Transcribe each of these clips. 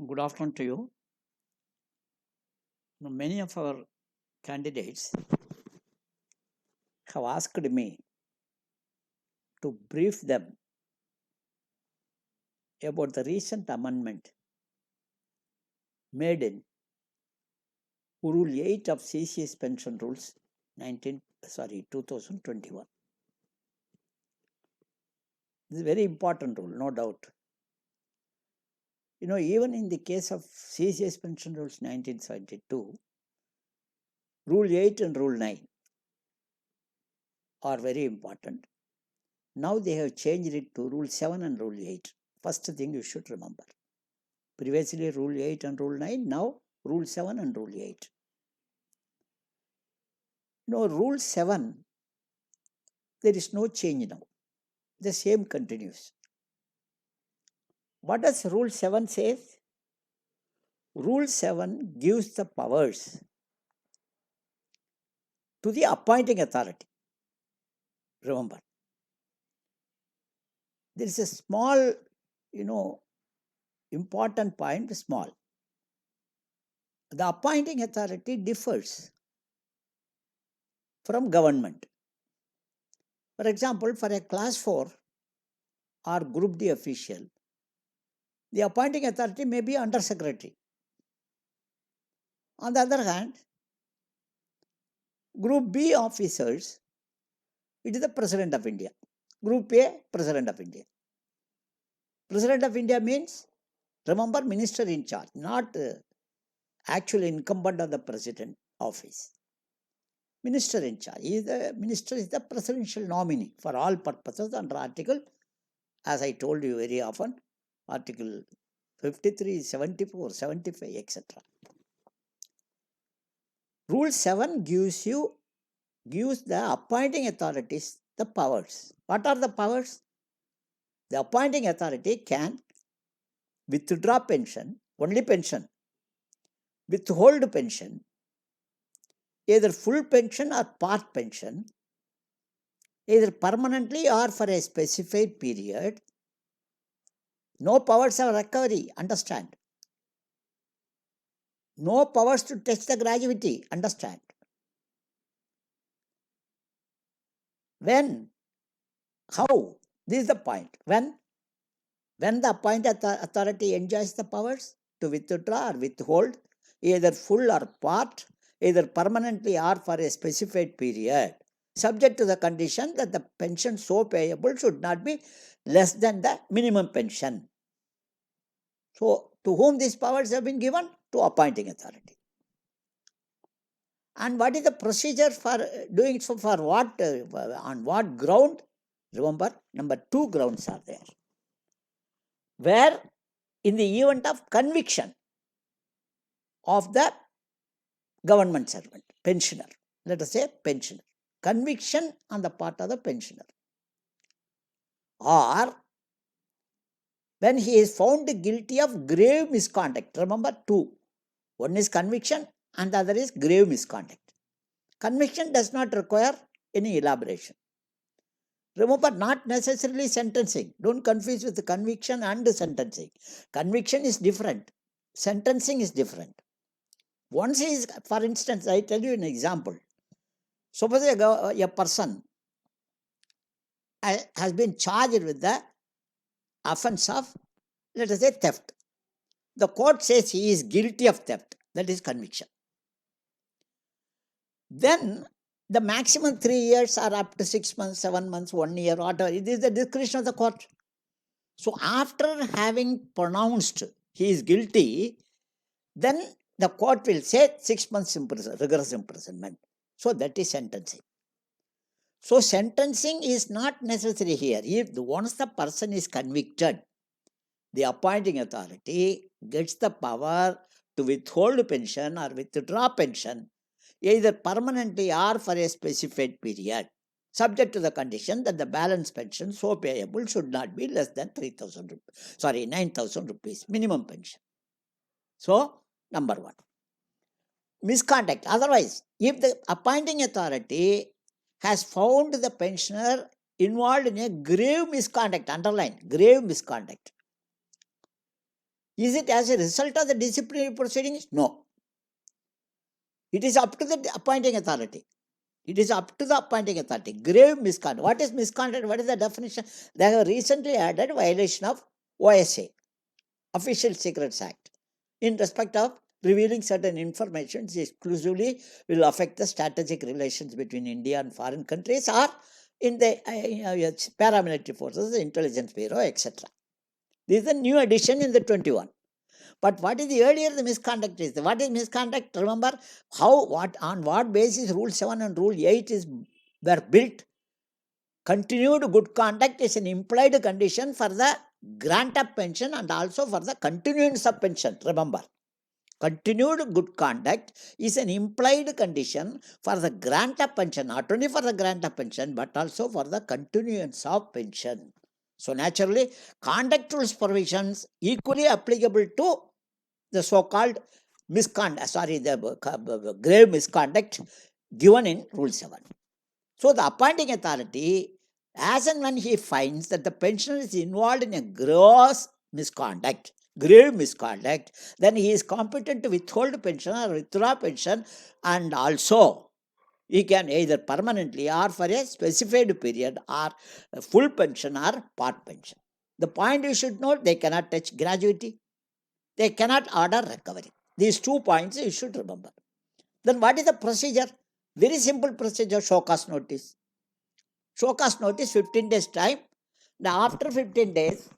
Good afternoon to you. Many of our candidates have asked me to brief them about the recent amendment made in Rule 8 of CCS Pension Rules 2021. This is a very important rule, no doubt. Even in the case of CCS Pension Rules 1972, Rule 8 and Rule 9 are very important. Now they have changed it to Rule 7 and Rule 8. First thing you should remember. Previously Rule 8 and Rule 9, now Rule 7 and Rule 8. Rule 7, there is no change now. The same continues. What does Rule 7 say? Rule 7 gives the powers to the appointing authority. Remember, there is a small, important point, small. The appointing authority differs from government. For example, for a class 4 or group D official, the appointing authority may be under secretary. On the other hand, group B officers, it is the President of India. Group A, President of India. President of India means, remember, minister in charge, not actual incumbent of the president office. Minister in charge. Minister is the presidential nominee for all purposes under article, as I told you very often, article 53, 74, 75, etc. Rule 7 gives the appointing authorities the powers. What are the powers? The appointing authority can withdraw pension, only pension, withhold pension, either full pension or part pension, either permanently or for a specified period. No powers of recovery, understand. No powers to test the gratuity, understand. When? How? This is the point. When the appointed authority enjoys the powers to withdraw or withhold, either full or part, either permanently or for a specified period, subject to the condition that the pension so payable should not be less than the minimum pension. So, to whom these powers have been given? To appointing authority. And what is the procedure for doing so? For what? On what ground? Remember, number 2 grounds are there. Where in the event of conviction of the government servant, pensioner, let us say pensioner, conviction on the part of the pensioner, or when he is found guilty of grave misconduct. Remember, 2. One is conviction and the other is grave misconduct. Conviction does not require any elaboration. Remember, not necessarily sentencing. Don't confuse with the conviction and the sentencing. Conviction is different. Sentencing is different. Once he is, for instance, I tell you an example. Suppose a person has been charged with the offense of, let us say, theft. The court says he is guilty of theft. That is conviction. Then the maximum 3 years or up to 6 months, 7 months, 1 year, whatever. It is the discretion of the court. So after having pronounced he is guilty, then the court will say 6 months rigorous imprisonment. So that is sentencing. So sentencing is not necessary here. If once the person is convicted, the appointing authority gets the power to withhold pension or withdraw pension, either permanently or for a specified period, subject to the condition that the balance pension so payable should not be less than 9,000 rupees, minimum pension. So, number 1. Misconduct. Otherwise, if the appointing authority has found the pensioner involved in a grave misconduct, underline, grave misconduct, Is it as a result of the disciplinary proceedings? No. It is up to the appointing authority. It is up to the appointing authority. Grave misconduct. What is misconduct? What is the definition? They have recently added violation of OSA, Official Secrets Act, in respect of revealing certain information exclusively will affect the strategic relations between India and foreign countries or in the paramilitary forces, the intelligence bureau, etc. This is a new addition in the 21. But what is the earlier the misconduct is? What is misconduct? Remember on what basis Rule 7 and Rule 8 were built? Continued good conduct is an implied condition for the grant of pension and also for the continuance of pension. Remember, continued good conduct is an implied condition for the grant of pension, not only for the grant of pension, but also for the continuance of pension. So naturally, conduct rules provisions equally applicable to the so-called misconduct, the grave misconduct given in Rule 7. So the appointing authority, as and when he finds that the pensioner is involved in a gross misconduct, grave misconduct, then he is competent to withhold pension or withdraw pension, and also he can either permanently or for a specified period or full pension or part pension. The point you should note, they cannot touch gratuity. They cannot order recovery. These 2 points you should remember. Then what is the procedure? Very simple procedure, show cause notice. Show cause notice, 15 days time. Now after 15 days,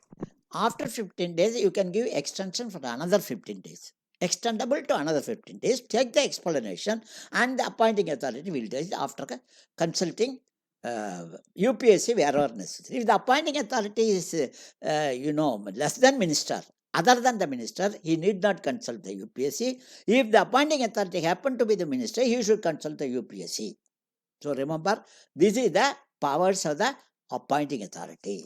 you can give extension for another 15 days. Extendable to another 15 days. Take the explanation and the appointing authority will do it after consulting UPSC wherever necessary. If the appointing authority is, less than minister, other than the minister, he need not consult the UPSC. If the appointing authority happen to be the minister, he should consult the UPSC. So remember, this is the powers of the appointing authority.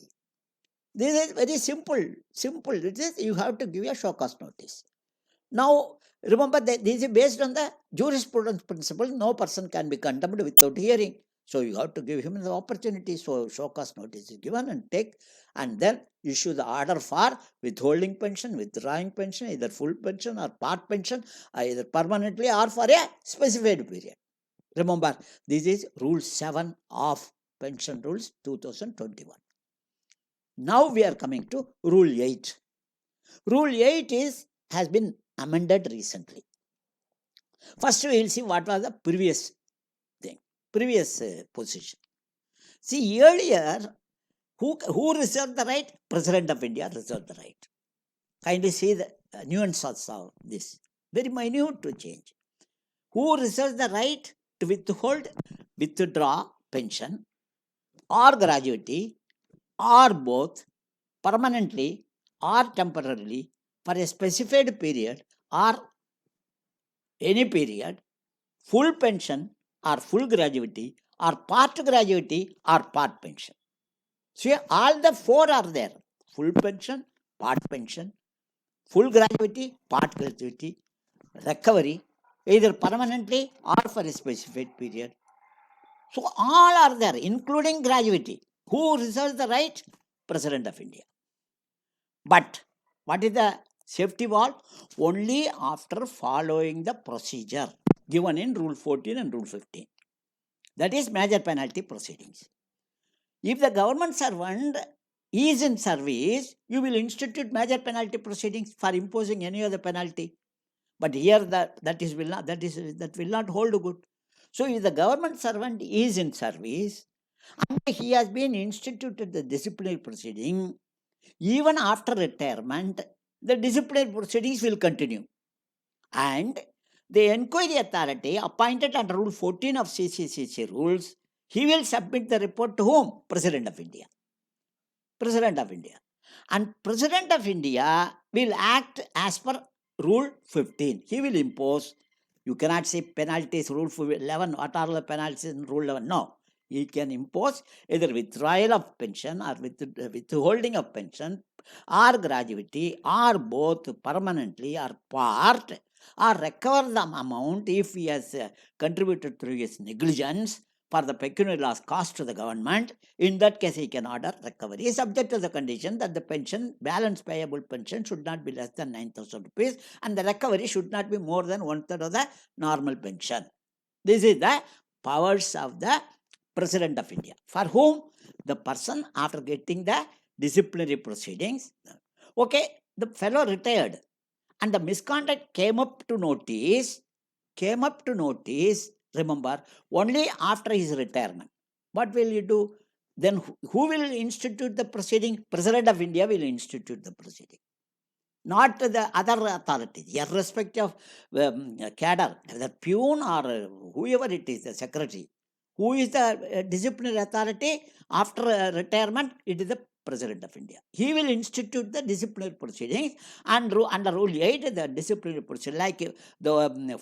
This is very simple. It is you have to give a show cause notice. Now, remember that this is based on the jurisprudence principle. No person can be condemned without hearing. So you have to give him the opportunity. So show cause notice is given and take, and then issue the order for withholding pension, withdrawing pension, either full pension or part pension, either permanently or for a specified period. Remember, this is Rule 7 of Pension Rules 2021. Now we are coming to Rule 8. Rule 8 has been amended recently. First we will see what was the previous position. See, earlier, who reserved the right? President of India reserved the right. Kindly see the nuances of this. Very minute to change. Who reserves the right to withdraw pension or gratuity or both permanently or temporarily for a specified period or any period, full pension or full gratuity or part gratuity or part pension. See, all the 4 are there. Full pension, part pension, full gratuity, part gratuity, recovery, either permanently or for a specified period. So all are there, including gratuity. Who reserves the right? President of India. But what is the safety valve? Only after following the procedure given in Rule 14 and Rule 15. That is major penalty proceedings. If the government servant is in service, you will institute major penalty proceedings for imposing any other penalty. But here that will not hold good. So if the government servant is in service and he has been instituted the disciplinary proceeding, even after retirement, the disciplinary proceedings will continue. And the inquiry authority appointed under Rule 14 of CCCC rules, he will submit the report to whom? President of India. President of India. And President of India will act as per Rule 15. He will impose. You cannot say penalties, Rule 11, what are the penalties in Rule 11? No. He can impose either withdrawal of pension or withholding of pension or gratuity or both permanently or part, or recover the amount if he has contributed through his negligence for the pecuniary loss cost to the government, in that case he can order recovery, subject to the condition that the pension, balance payable pension should not be less than 9,000 rupees and the recovery should not be more than 1/3 of the normal pension. This is the powers of the President of India, for whom the person, after getting the disciplinary proceedings, okay, the fellow retired and the misconduct came up to notice, remember, only after his retirement. What will you do? Then who will institute the proceeding? President of India will institute the proceeding, not the other authorities, irrespective of cadre, the peon or whoever it is, the secretary. Who is the disciplinary authority after retirement? It is the President of India. He will institute the disciplinary proceedings, and under Rule 8, the disciplinary proceedings, like the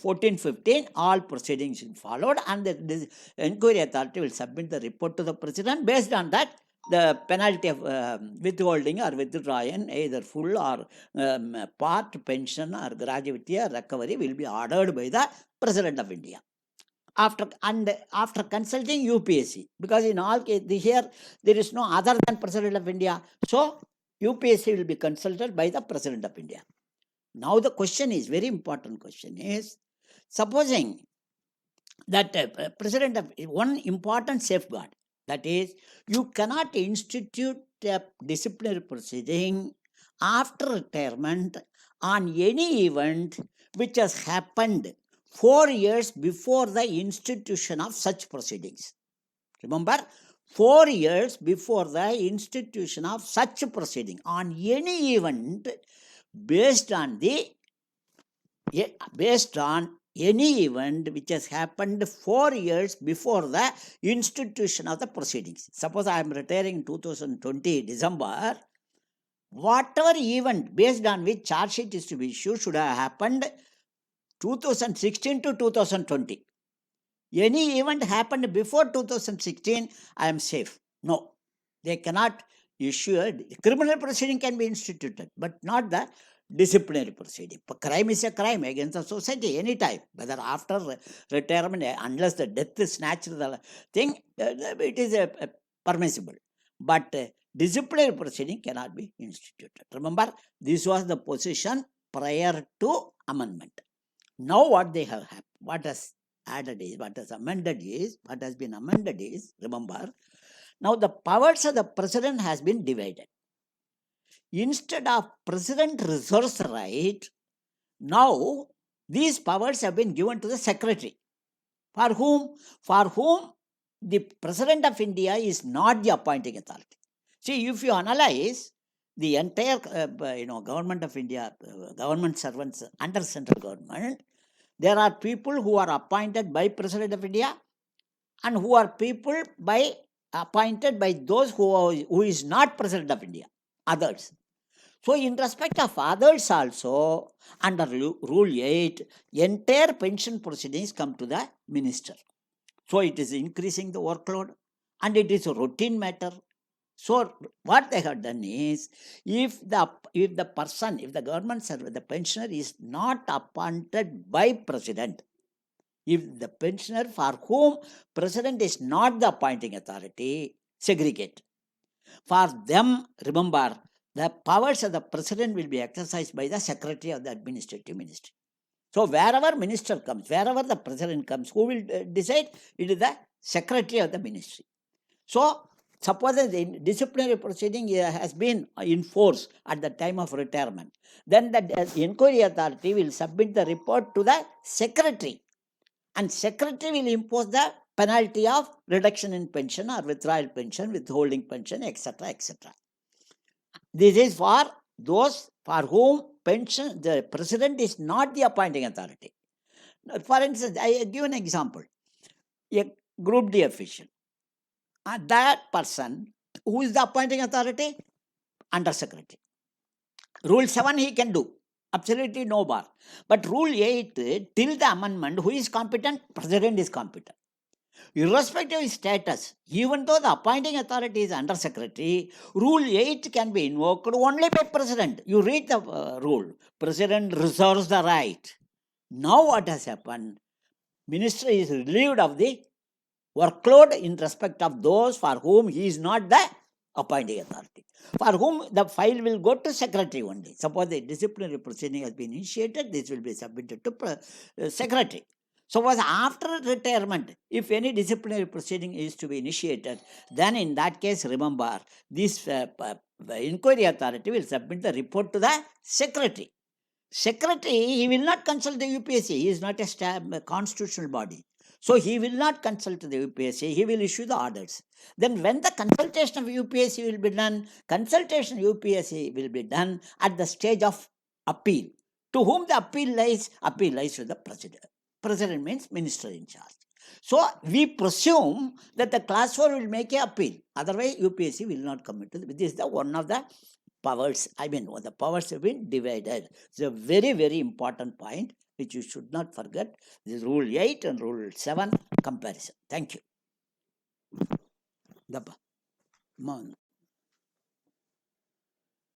14-15, all proceedings followed, and the inquiry authority will submit the report to the President. Based on that, the penalty of withholding or withdrawing either full or part pension or gratuity or recovery will be ordered by the President of India. After consulting UPSC, because in all cases here there is no other than President of India, so UPSC will be consulted by the President of India. Now the question is, very important question is, supposing that President of one important safeguard, that is, you cannot institute a disciplinary proceeding after retirement on any event which has happened 4 years before the institution of such proceedings. Remember, 4 years before the institution of such proceeding on any event based on any event which has happened 4 years before the institution of the proceedings. Suppose I am retiring in 2020 December, whatever event based on which charge sheet is to be issued should have happened 2016 to 2020. Any event happened before 2016, I am safe. No, they cannot issue a criminal proceeding can be instituted, but not the disciplinary proceeding. Crime is a crime against the society anytime, whether after retirement, unless the death snatches the thing, it is permissible. But disciplinary proceeding cannot be instituted. Remember, this was the position prior to amendment. Now what they have happened, what has been amended is, remember, now the powers of the President has been divided. Instead of President reserves the right, now these powers have been given to the Secretary. For whom the President of India is not the appointing authority. See, if you analyze the entire government of India, government servants under central government, there are people who are appointed by President of India and who are people appointed by those who is not President of India, others. So in respect of others also, under Rule 8, entire pension proceedings come to the minister. So it is increasing the workload and it is a routine matter. So what they have done is, if the government servant, the pensioner is not appointed by President, if the pensioner for whom President is not the appointing authority, segregate. For them, remember, the powers of the President will be exercised by the Secretary of the Administrative Ministry. So wherever minister comes, wherever the President comes, who will decide? It is the Secretary of the Ministry. So suppose the disciplinary proceeding has been in force at the time of retirement, then the inquiry authority will submit the report to the Secretary, and Secretary will impose the penalty of reduction in pension or withdrawal pension, withholding pension, etc., etc. This is for those for whom the President is not the appointing authority. For instance, I give an example. A Group D official. That person, who is the appointing authority? Under Secretary. Rule 7 he can do. Absolutely no bar. But Rule 8, till the amendment, who is competent? President is competent. Irrespective of his status, even though the appointing authority is under Secretary, Rule 8 can be invoked only by President. You read the rule. President reserves the right. Now what has happened? Minister is relieved of the workload in respect of those for whom he is not the appointing authority, for whom the file will go to secretary only. Suppose the disciplinary proceeding has been initiated, this will be submitted to secretary. Suppose after retirement, if any disciplinary proceeding is to be initiated, then in that case, remember, this inquiry authority will submit the report to the secretary. Secretary, he will not consult the UPSC. He is not a constitutional body. So he will not consult the UPSC. He will issue the orders. Then when the consultation of UPSC will be done, consultation UPSC will be done at the stage of appeal. To whom the appeal lies? Appeal lies to the president. President means minister in charge. So we presume that the class 4 will make an appeal. Otherwise, UPSC will not come into this. This is the one of the powers. The powers have been divided. It's a very, very important point which you should not forget. This is Rule 8 and Rule 7 comparison. Thank you.